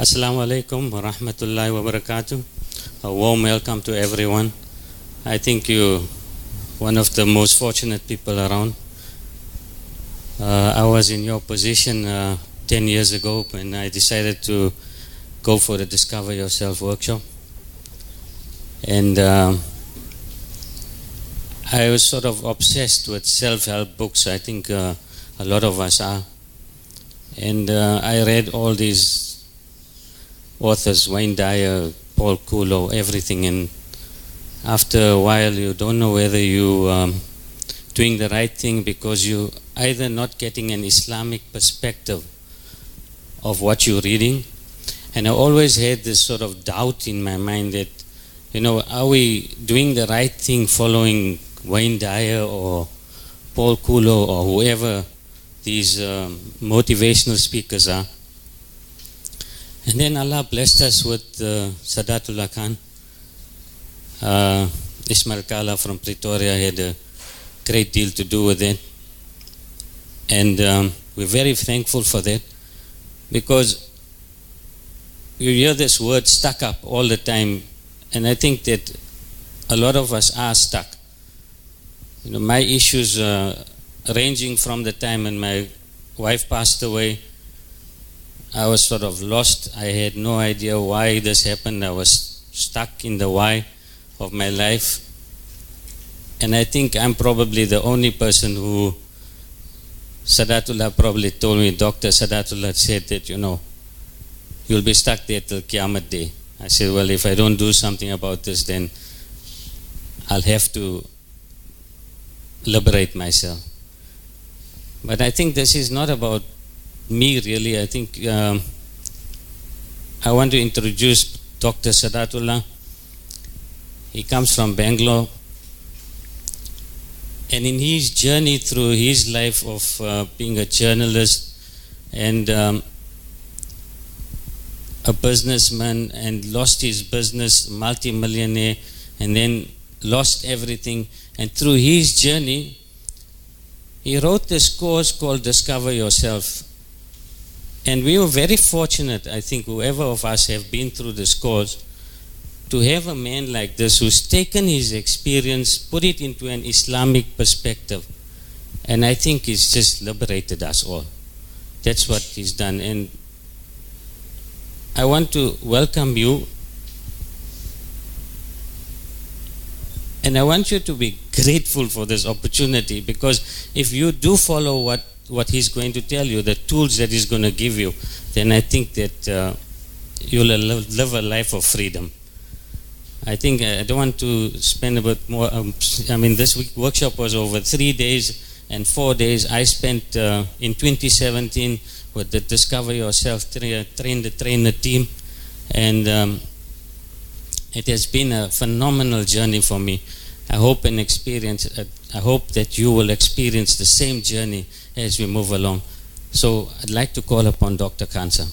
Assalamu alaikum wa rahmatullahi wa barakatuh. A warm welcome to everyone. I think you're one of the most fortunate people around. I was in your position 10 years ago when I decided to go for the Discover Yourself workshop. And I was sort of obsessed with self-help books. I think a lot of us are. And I read all these authors, Wayne Dyer, Paul Coelho, everything. And after a while, you don't know whether you're doing the right thing because you either not getting an Islamic perspective of what you're reading. And I always had this sort of doubt in my mind that, are we doing the right thing following Wayne Dyer or Paul Coelho or whoever these motivational speakers are? And then Allah blessed us with Sadath Khan. Ismail Kala from Pretoria had a great deal to do with it. And we're very thankful for that, because you hear this word stuck up all the time, and I think that a lot of us are stuck. My issues ranging from the time when my wife passed away, I was sort of lost. I had no idea why this happened. I was stuck in the why of my life. And I think I'm probably the only person who, Sadatullah probably told me, Dr. Sadatullah said that, you'll be stuck there till Qiyamah Day. I said, well, if I don't do something about this, then I'll have to liberate myself. But I think this is not about me, really. I think I want to introduce Dr. Sadatullah. He comes from Bangalore. And in his journey through his life of being a journalist and a businessman, and lost his business, multi-millionaire, and then lost everything. And through his journey, he wrote this course called Discover Yourself. And we were very fortunate, I think, whoever of us have been through this course, to have a man like this who's taken his experience, put it into an Islamic perspective. And I think he's just liberated us all. That's what he's done. And I want to welcome you. And I want you to be grateful for this opportunity, because if you do follow what he's going to tell you, the tools that he's going to give you, then I think that you'll live a life of freedom. I think I don't want to spend a bit more. This week workshop was over 3 days and 4 days. I spent in 2017 with the Discover Yourself train the team, and it has been a phenomenal journey for me. I hope that you will experience the same journey as we move along. So I'd like to call upon Dr. Khamisa.